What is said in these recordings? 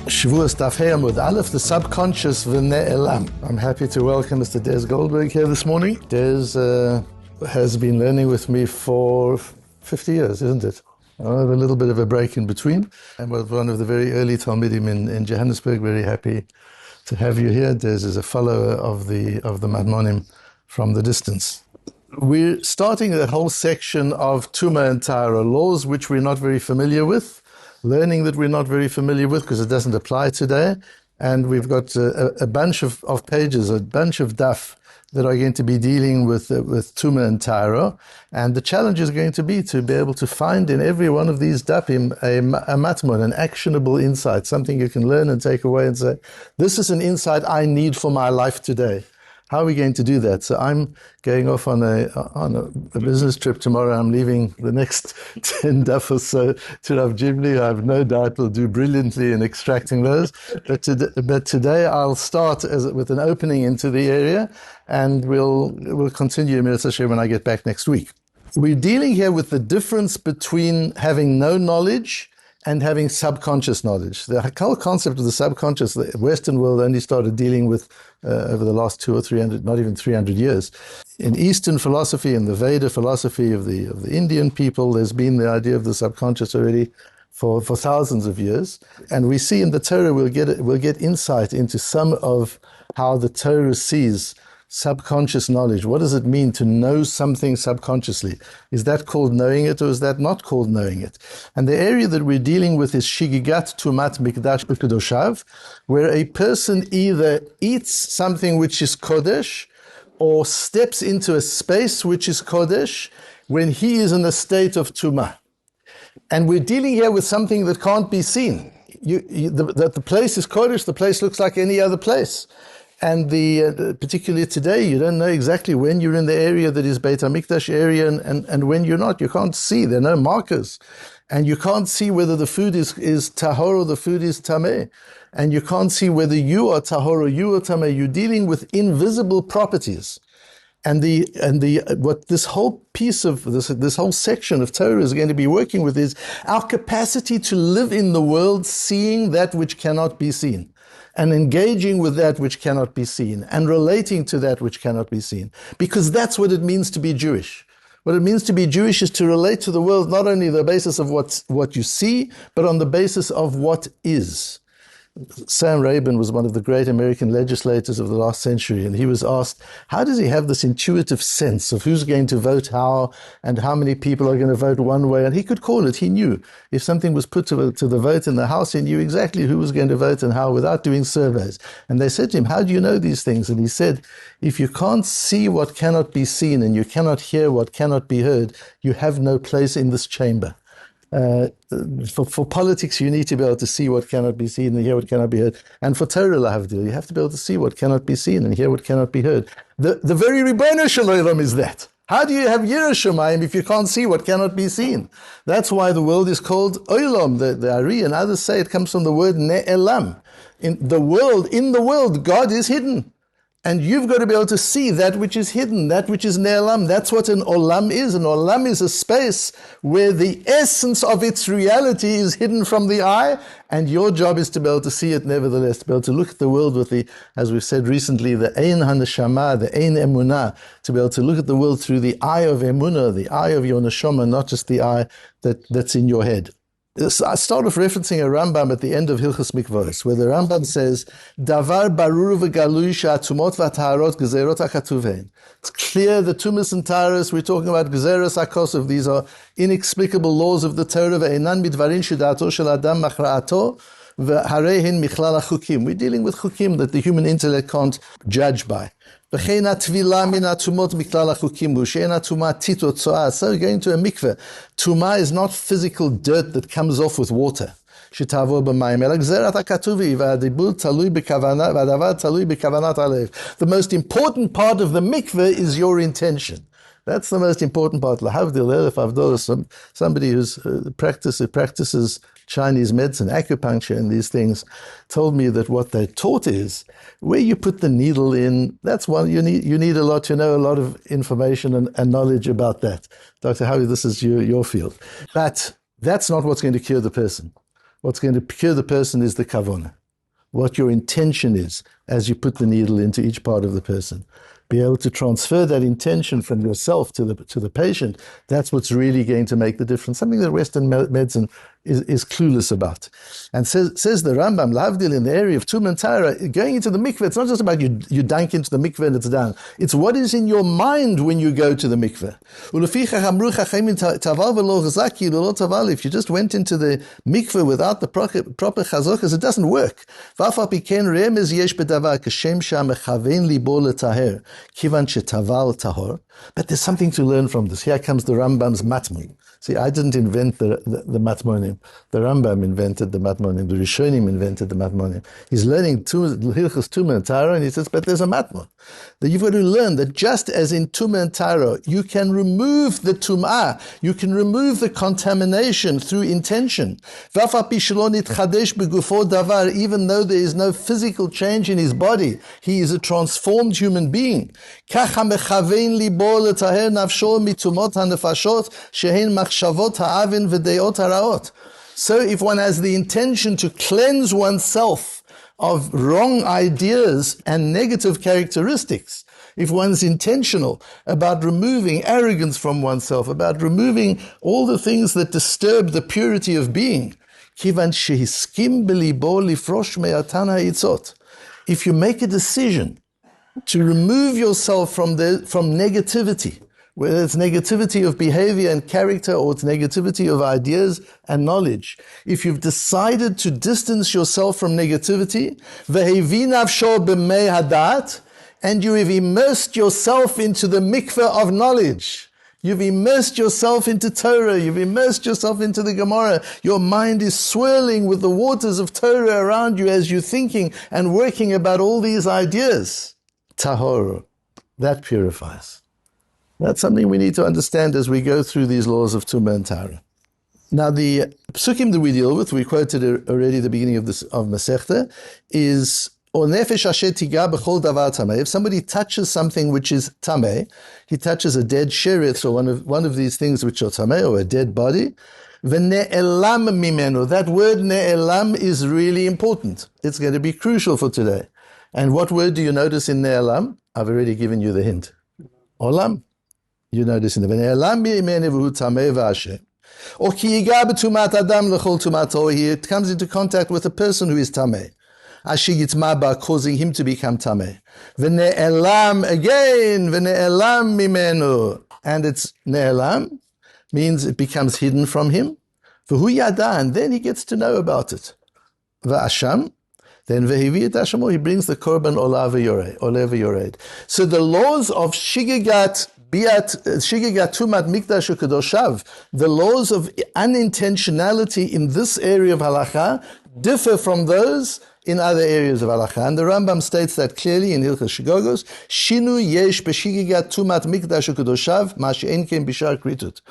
Shavuos Daf Yomi Matmonim, the subconscious ונעלם. I'm happy to welcome Mr. Des Goldberg here this morning. Des has been learning with me for 50 years, isn't it? I have a little bit of a break in between. And was one of the very early Talmudim in Johannesburg. Very happy to have you here. Des is a follower of the Matmonim from the distance. We're starting a whole section of Tumah and Tahara, laws which we're not very familiar with, learning that we're not very familiar with because it doesn't apply today. And we've got a bunch of pages, a bunch of daf that are going to be dealing with Tumah and Tahara. And the challenge is going to be able to find in every one of these dafim a matmon, an actionable insight, something you can learn and take away and say, this is an insight I need for my life today. How are we going to do that? So I'm going off on a business trip tomorrow. I'm leaving the next 10 daf or so to Rav Jibli. I have no doubt will do brilliantly in extracting those. But today I'll start with an opening into the area, and we'll continue when I get back next week. We're dealing here with the difference between having no knowledge and having subconscious knowledge. The whole concept of the subconscious, the Western world only started dealing with over the last 200 or 300, not even 300 years. In Eastern philosophy, in the Veda philosophy of the Indian people, there's been the idea of the subconscious already for thousands of years. And we see in the Torah, we'll get insight into some of how the Torah sees subconscious knowledge. What does it mean to know something subconsciously? Is that called knowing it, or is that not called knowing it? And the area that we're dealing with is shogeig, טומאת, מקדש, וקדשיו, where a person either eats something which is kodesh or steps into a space which is kodesh when he is in a state of tumah. And we're dealing here with something that can't be seen. The place is kodesh, the place looks like any other place. And particularly today, you don't know exactly when you're in the area that is Beit HaMikdash area and when you're not. You can't see. There are no markers. And you can't see whether the food is tahor or the food is tameh. And you can't see whether you are tahor or you are tameh. You're dealing with invisible properties. And what this whole piece of this whole section of Torah is going to be working with is our capacity to live in the world, seeing that which cannot be seen, and engaging with that which cannot be seen, and relating to that which cannot be seen. Because that's what it means to be Jewish. What it means to be Jewish is to relate to the world not only on the basis of what you see, but on the basis of what is. Sam Rabin was one of the great American legislators of the last century, and he was asked, how does he have this intuitive sense of who's going to vote how and how many people are going to vote one way? And he could call it. He knew if something was put to the vote in the House, he knew exactly who was going to vote and how without doing surveys. And they said to him, how do you know these things? And he said, if you can't see what cannot be seen and you cannot hear what cannot be heard, you have no place in this chamber. For politics, you need to be able to see what cannot be seen and hear what cannot be heard. And for Torah, you have to be able to see what cannot be seen and hear what cannot be heard. The very Ribbono Shel Olam is that. How do you have Yirah Shamayim if you can't see what cannot be seen? That's why the world is called Olam. The Ari and others say it comes from the word Ne'elam. In the world, God is hidden. And you've got to be able to see that which is hidden, that which is ne'elam. That's what an olam is. An olam is a space where the essence of its reality is hidden from the eye, and your job is to be able to see it nevertheless, to be able to look at the world with the, as we've said recently, the ein haneshama, the ein emunah, to be able to look at the world through the eye of emunah, the eye of your neshama, not just the eye that's in your head. I start off referencing a Rambam at the end of Hilchos Mikvos, where the Rambam says, "Davar barur v'galui she'atumot v'taharot gezerot hachatuvein." It's clear the tumas and taharos, we're talking about gezeros hakosov. These are inexplicable laws of the Torah. Ve'enan midvarin she'dato shel adam machra'ato v'hareihin michlal hachukim. We're dealing with chukim that the human intellect can't judge by. So going to a mikveh, tumah is not physical dirt that comes off with water. The most important part of the mikveh is your intention. That's the most important part. Somebody who practices Chinese medicine, acupuncture and these things, told me that what they taught is where you put the needle in, that's one, you need a lot to know, a lot of information and knowledge about that. Dr. Howie, this is your field. But that's not what's going to cure the person. What's going to cure the person is the kavanah. What your intention is as you put the needle into each part of the person. Be able to transfer that intention from yourself to the patient. That's what's really going to make the difference. Something that Western medicine is clueless about. And says the Rambam, Lavdil, in the area of Tum and Tara, going into the mikveh, it's not just about you dunk into the mikveh and it's done. It's what is in your mind when you go to the mikveh. If you just went into the mikveh without the proper chazokas, it doesn't work. But there's something to learn from this. Here comes the Rambam's Matmonim. See, I didn't invent the Matmonim. The Rambam invented the Matmonim. The Rishonim invented the Matmonim. He's learning Hilchos Tumah and Tara, and he says, but there's a Matmon. That you've got to learn that just as in Tumah and Tara, you can remove the Tum'ah, you can remove the contamination through intention. Even though there is no physical change in his body, he is a transformed human being. So if one has the intention to cleanse oneself of wrong ideas and negative characteristics, if one's intentional about removing arrogance from oneself, about removing all the things that disturb the purity of being, if you make a decision to remove yourself from negativity, whether it's negativity of behavior and character or it's negativity of ideas and knowledge, if you've decided to distance yourself from negativity, and you have immersed yourself into the mikveh of knowledge, you've immersed yourself into Torah, you've immersed yourself into the Gemara, your mind is swirling with the waters of Torah around you as you're thinking and working about all these ideas. Tahor, that purifies. That's something we need to understand as we go through these laws of Tumah and Tara. Now, the psukim that we deal with, we quoted already at the beginning of Masechta, is O nefesh asher tiga b'chol davar tameh. If somebody touches something which is tameh, he touches a dead sheretz or one of these things which are tameh, or a dead body, v'ne'elam mimenu. That word ne'elam is really important. It's going to be crucial for today. And what word do you notice in ne'elam? I've already given you the hint. Olam. You notice in the ונעלם ממנו והוא טמא והשם. Or כי ייגע בטומאת אדם לכל טומאתו, it comes into contact with a person who is טמא. אשר יטמא בה, causing him to become טמא. ונעלם again, ונעלם ממנו. And it's נעלם, means it becomes hidden from him. והוא ידע, and then he gets to know about it. והאשם, then והביא את אשמו, he brings the קרבן עולה ויורד. So the laws of שגגת, shogeig טומאת מקדש וקדשיו, the laws of unintentionality in this area of halakha differ from those in other areas of halakha. And the Rambam states that clearly in Hilchos Shogegos, Shinu yesh b'shogeig טומאת מקדש וקדשיו, מה שאין כן בשאר כריתות.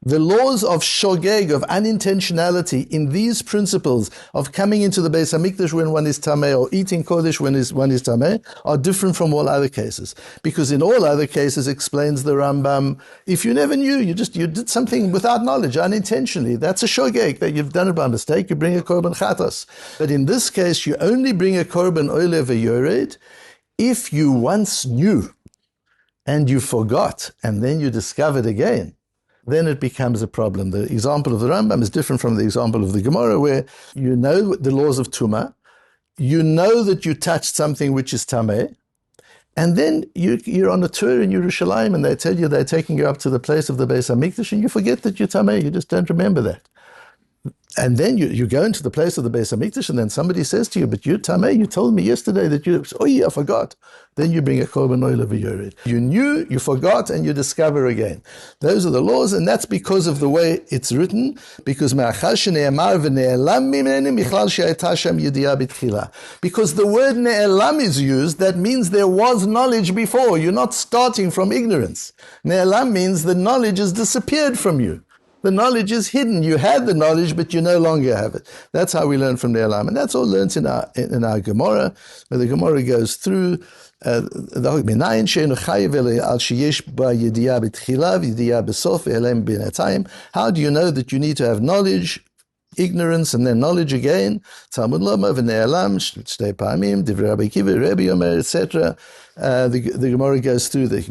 The laws of shogeig, of unintentionality, in these principles of coming into the Beis HaMikdash when one is tameh, or eating kodesh when one is tameh, are different from all other cases. Because in all other cases, explains the Rambam, if you never knew, you did something without knowledge, unintentionally, that's a shogeig, that you've done it by mistake, you bring a korban chatas. But in this case, you only bring a korban ole viyored if you once knew, and you forgot, and then you discovered again. Then it becomes a problem. The example of the Rambam is different from the example of the Gemara, where you know the laws of Tumah, you know that you touched something which is Tameh, and then you're on a tour in Yerushalayim and they tell you they're taking you up to the place of the Beis HaMikdash and you forget that you're Tameh, you just don't remember that. And then you go into the place of the Beis HaMikdash and then somebody says to you, but you're Tameh, you told me yesterday that I forgot. Then you bring a korban ole viyored. You knew, you forgot, and you discover again. Those are the laws, and that's because of the way it's written, because because the word ne'elam is used, that means there was knowledge before. You're not starting from ignorance. Ne'elam means the knowledge has disappeared from you. The knowledge is hidden. You had the knowledge, but you no longer have it. That's how we learn from Ne'elam. And that's all learnt in our Gemara, where the Gemara goes through how do you know that you need to have knowledge ignorance and then knowledge again. Talmud Lama, ונעלם, שתי פעמים, דברי רבי עקיבא, רבי אומר, etc. The Gemara goes through the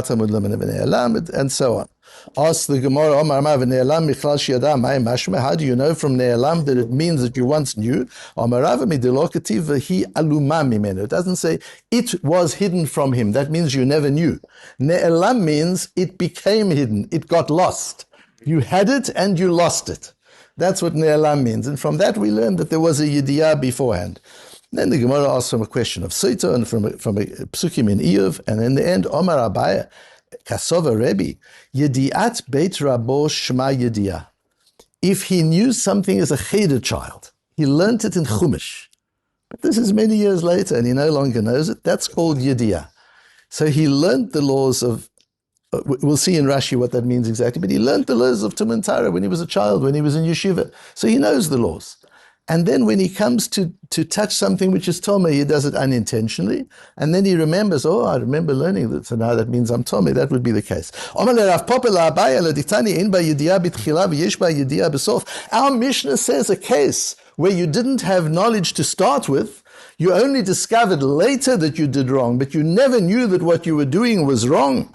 Talmud Lama ונעלם, and so on. Ask the Gemara, Omar Ma ונעלם מכלל שידע, מהי משמע? How do you know from נעלם that it means that you once knew? Omar Rava מדלא כתיב והיא עלומה ממנו. It doesn't say it was hidden from him. That means you never knew. נעלם means it became hidden. It got lost. You had it and you lost it. That's what Ne'elam means. And from that we learned that there was a Yediyah beforehand. Then the Gemara asks from a question of Soito and from a Psukim in Iyov. And in the end, Omar Abaya, Kasova Rebbe, Yediat Beit Rabo Shema Yediyah. If he knew something as a cheder child, he learnt it in Chumash. But this is many years later and he no longer knows it. That's called Yediyah. So he learnt the laws of we'll see in Rashi what that means exactly, but he learned the laws of Tum and Tara when he was a child, when he was in yeshiva. So he knows the laws. And then when he comes to touch something which is Tomei, he does it unintentionally. And then he remembers, oh, I remember learning that, so now that means I'm Tomei. That would be the case. Our Mishnah says a case where you didn't have knowledge to start with, you only discovered later that you did wrong, but you never knew that what you were doing was wrong.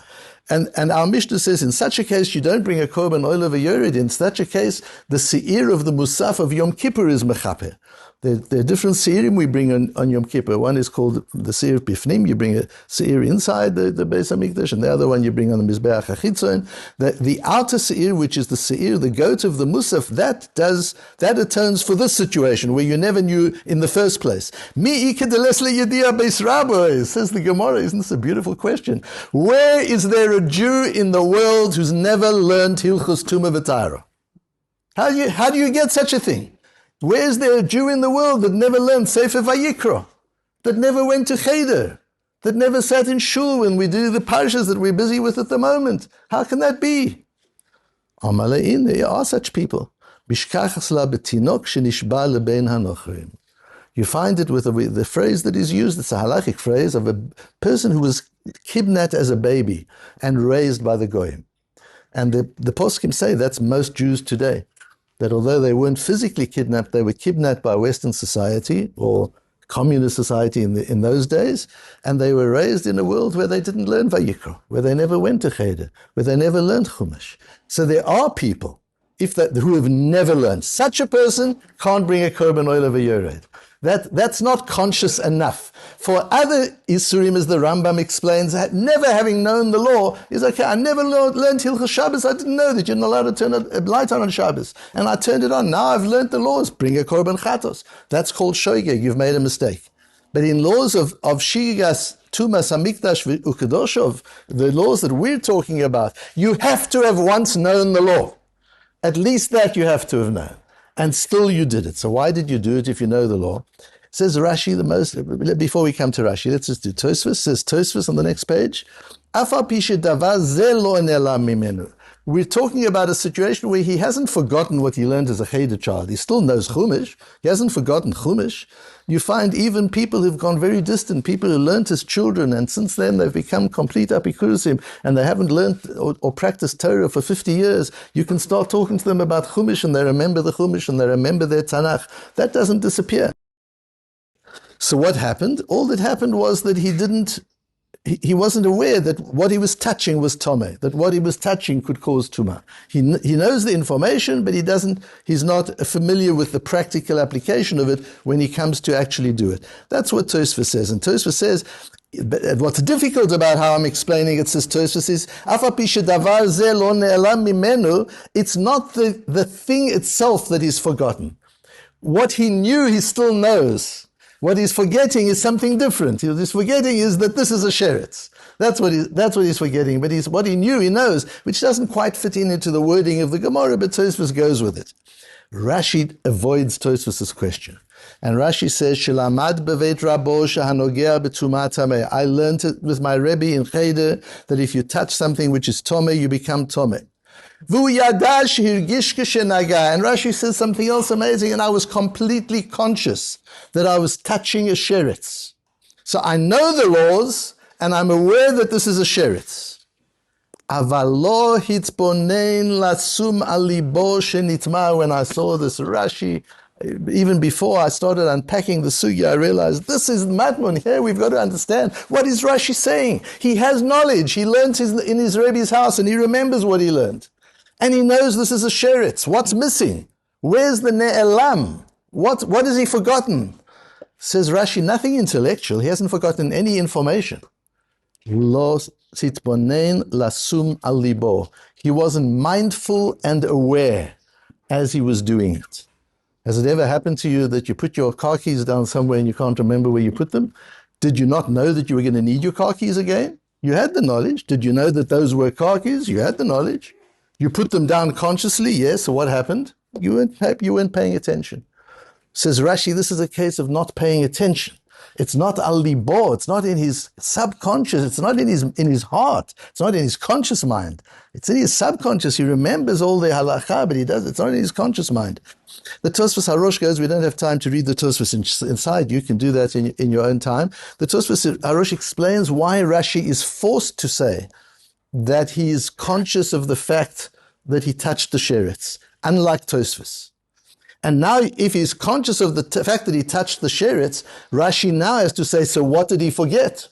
And our Mishnah says, in such a case, you don't bring a korban Ole Viyored. In such a case, the seir of the Musaf of Yom Kippur is mechaper. There are different seirim we bring on Yom Kippur. One is called the seir bifnim. You bring a seir inside the Beis HaMikdash, and the other one you bring on the Mizbeach HaChitzon. The outer seir, which is the seir, the goat of the Musaf, that atones for this situation where you never knew in the first place. Mi ikedeles leyediyah beis rabbi, says the Gemara. Isn't this a beautiful question? Where is there a Jew in the world who's never learned Hilchos Tumah v'Tahara? How do you get such a thing? Where is there a Jew in the world that never learned Sefer Vayikra, that never went to Cheder, that never sat in shul when we do the parashas that we're busy with at the moment? How can that be? Amalein, there are such people. Bishkachas la betinok shenishba lebein hanochrim. You find it with the phrase that is used, it's a halachic phrase of a person who was kidnapped as a baby and raised by the Goyim. And the poskim say that's most Jews today. That although they weren't physically kidnapped, they were kidnapped by Western society or communist society in those days, and they were raised in a world where they didn't learn Vayikra, where they never went to Cheder, where they never learned Chumash. So there are people who have never learned. Such a person can't bring a korban Ole Viyored. That's not conscious enough. For other Isurim, as the Rambam explains, never having known the law, is okay, I never learned Hilchos Shabbos, I didn't know that you're not allowed to turn a light on Shabbos. And I turned it on, now I've learned the laws, bring a korban chatos. That's called shogeig, you've made a mistake. But in laws of shigigas, tumas, mikdash, וקדשיו, the laws that we're talking about, you have to have once known the law. At least that you have to have known. And still you did it. So why did you do it if you know the law? Says Rashi before we come to Rashi, let's just do Tosfos. Says Tosfos on the next page. We're talking about a situation where he hasn't forgotten what he learned as a cheder child. He still knows Chumash. He hasn't forgotten Chumash. You find even people who've gone very distant, people who learned as children, and since then they've become complete apikurusim, and they haven't learned or practiced Torah for 50 years. You can start talking to them about Chumash, and they remember the Chumash, and they remember their Tanakh. That doesn't disappear. So what happened? All that happened was that he wasn't aware that what he was touching was tomei, that what he was touching could cause tumah. He knows the information, but he's not familiar with the practical application of it when he comes to actually do it. That's what Tosfos says. And Tosfos says, what's difficult about how I'm explaining it, says Tosfos, is, it's not the thing itself that is forgotten. What he knew, he still knows. What he's forgetting is something different. What he's forgetting is that this is a sheretz. That's what he's forgetting. But what he knew, he knows, which doesn't quite fit into the wording of the Gemara, but Tosfos goes with it. Rashi avoids Tosfos' question. And Rashi says, Shilamad beveit rabo shehanogea betumat tameh. I learned it with my Rebbe in Cheder that if you touch something which is tomeh, you become tomeh. And Rashi says something else amazing, and I was completely conscious that I was touching a sheretz. So I know the laws, and I'm aware that this is a sheretz. אבל לא התבונן לשום על ליבו שנטמע. When I saw this Rashi, even before I started unpacking the sugya, I realized this is Matmon. Here we've got to understand, what is Rashi saying? He has knowledge. He learnt in his Rebbe's house and he remembers what he learned. And he knows this is a sheretz. What's missing? Where's the ne'elam? What has he forgotten? Says Rashi, nothing intellectual. He hasn't forgotten any information. Lo titbonen lasum al libo. He wasn't mindful and aware as he was doing it. Has it ever happened to you that you put your car keys down somewhere and you can't remember where you put them? Did you not know that you were going to need your car keys again? You had the knowledge. Did you know that those were car keys? You had the knowledge. You put them down consciously, yes, so what happened? You weren't paying attention. Says Rashi, this is a case of not paying attention. It's not al-libo, it's not in his subconscious, it's not in his heart, it's not in his conscious mind. It's in his subconscious. He remembers all the halakha, but it's not in his conscious mind. The Tosfos Harosh goes, we don't have time to read the Tosfos inside, you can do that in your own time. The Tosfos Harosh explains why Rashi is forced to say that he is conscious of the fact that he touched the sheretz, unlike Tosfos. And now, if he's conscious of the fact that he touched the sheretz, Rashi now has to say, so what did he forget?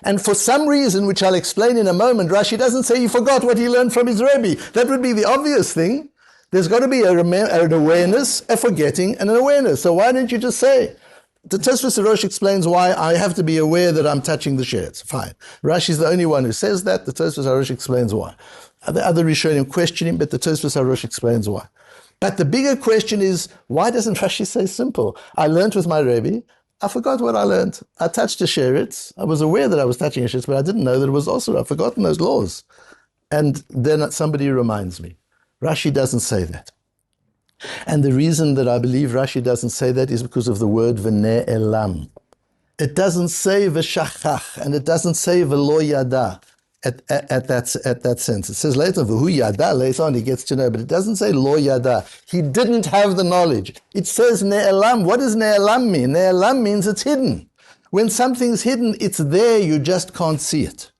And for some reason, which I'll explain in a moment, Rashi doesn't say he forgot what he learned from his Rebbe. That would be the obvious thing. There's got to be an awareness, a forgetting, and an awareness. So why don't you just say? The Tosfos Harosh explains why I have to be aware that I'm touching the sheretz. Fine. Rashi's the only one who says that. The Tosfos Harosh explains why. The other Rishonim question him, but the Tosfos Harosh explains why. But the bigger question is, why doesn't Rashi say simple? I learned with my Rebbe, I forgot what I learned. I touched a sheretz. I was aware that I was touching a sheretz, but I didn't know that it was also, I've forgotten those laws. And then somebody reminds me. Rashi doesn't say that. And the reason that I believe Rashi doesn't say that is because of the word ונעלם. It doesn't say v'shachach, and it doesn't say v'lo yada. At that sense. It says later, V'hu yada, later on he gets to know, but it doesn't say lo yada. He didn't have the knowledge. It says ne'elam. What does ne'elam mean? Ne'elam means it's hidden. When something's hidden, it's there, you just can't see it.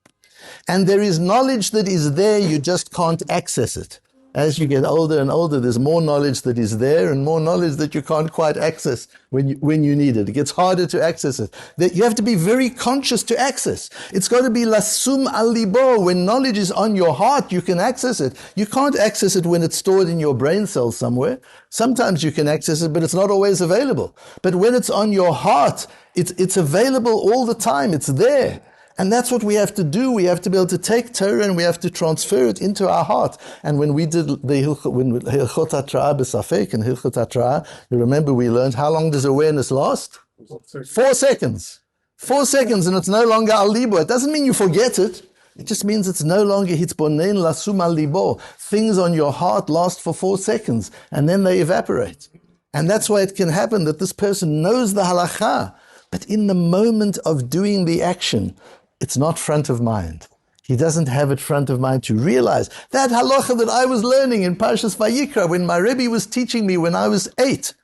And there is knowledge that is there, you just can't access it. As you get older and older, there's more knowledge that is there and more knowledge that you can't quite access when you need it. It gets harder to access it. That you have to be very conscious to access. It's got to be lasum al libo. When knowledge is on your heart, you can access it. You can't access it when it's stored in your brain cells somewhere. Sometimes you can access it, but it's not always available. But when it's on your heart, it's available all the time. It's there. And that's what we have to do. We have to be able to take Torah and we have to transfer it into our heart. And when we did the Hilchot HaTra'ah b'Safek and Hilchot HaTra'ah, you remember we learned how long does awareness last? 4 seconds. 4 seconds, and it's no longer al libo. It doesn't mean you forget it. It just means it's no longer hitbonen lasum al libo. Things on your heart last for 4 seconds, and then they evaporate. And that's why it can happen that this person knows the halakha, but in the moment of doing the action, it's not front of mind. He doesn't have it front of mind to realize that halacha that I was learning in Parshas Vayikra when my Rebbe was teaching me when I was 8.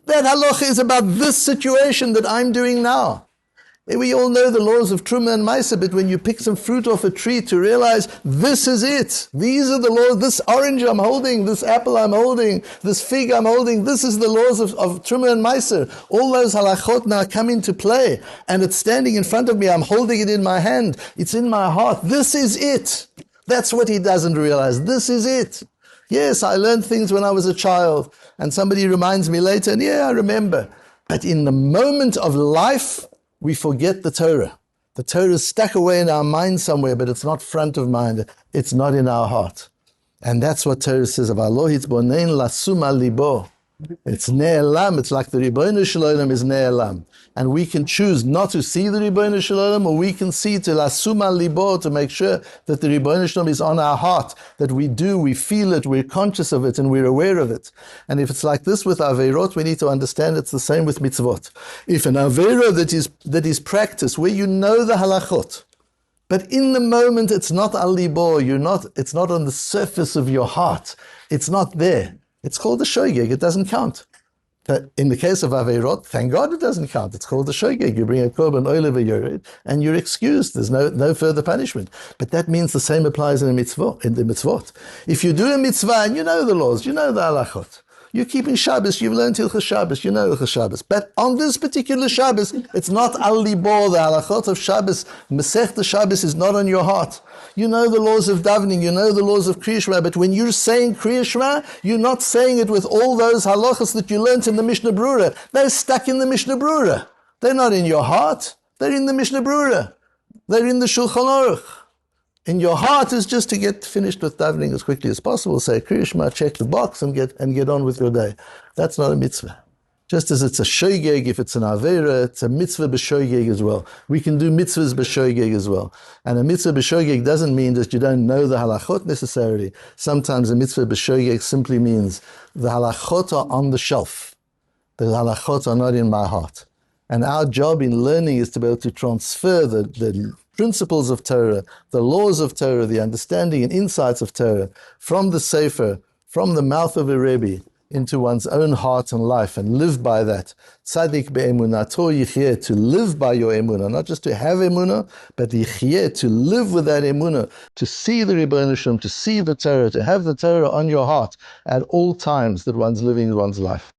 That halacha is about this situation that I'm doing now. We all know the laws of Truma and Maisa, but when you pick some fruit off a tree to realize this is it, these are the laws, this orange I'm holding, this apple I'm holding, this fig I'm holding, this is the laws of Truma and Maisa. All those halachot now come into play, and it's standing in front of me, I'm holding it in my hand, it's in my heart, this is it. That's what he doesn't realize, this is it. Yes, I learned things when I was a child, and somebody reminds me later, and yeah, I remember. But in the moment of life, we forget the Torah. The Torah is stuck away in our mind somewhere, but it's not front of mind. It's not in our heart. And that's what Torah says about lo hitbonen lasum al libo. It's ne'elam. It's like the Ribono Shel Olam is ne'elam. And we can choose not to see the Ribono Shel Olam, or we can see to lasum al libo, to make sure that the Ribono Shel Olam is on our heart, that we feel it, we're conscious of it, and we're aware of it. And if it's like this with Aveirot, we need to understand it's the same with mitzvot. If an Aveirah that is practiced, where you know the halachot, but in the moment it's not al libo, it's not on the surface of your heart, it's not there. It's called a shogeig, it doesn't count. In the case of Aveirot, thank God it doesn't count. It's called the shogeig. You bring a Carbon, Ole, Viyored, and you're excused. There's no further punishment. But that means the same applies in the mitzvot. If you do a mitzvah and you know the laws, you know the halachot, you're keeping Shabbos, you've learned Hilchas Shabbos, you know Hilchas Shabbos. But on this particular Shabbos, it's not al libor, the halachot of Shabbos. Masechta Shabbos is not on your heart. You know the laws of davening, you know the laws of Kriya Shema, but when you're saying Kriya Shema, you're not saying it with all those halachos that you learned in the Mishnah Brura. They're stuck in the Mishnah Brura. They're not in your heart. They're in the Mishnah Brura. They're in the Shulchan Aruch. In your heart is just to get finished with davening as quickly as possible. Say Kriya Shema, check the box, and get on with your day. That's not a mitzvah. Just as it's a shogeig, if it's an avera, it's a mitzvah b'shogeig as well. We can do mitzvahs b'shogeig as well. And a mitzvah b'shogeig doesn't mean that you don't know the halachot necessarily. Sometimes a mitzvah b'shogeig simply means the halachot are on the shelf. The halachot are not in my heart. And our job in learning is to be able to transfer the principles of Torah, the laws of Torah, the understanding and insights of Torah from the Sefer, from the mouth of a Rebbe, into one's own heart and life, and live by that. Tzadik be'emunato yichyeh, to live by your emunah, not just to have emunah, but yichyeh, to live with that emunah, to see the Rebbeinu Shalom, to see the Torah, to have the Torah on your heart at all times that one's living one's life.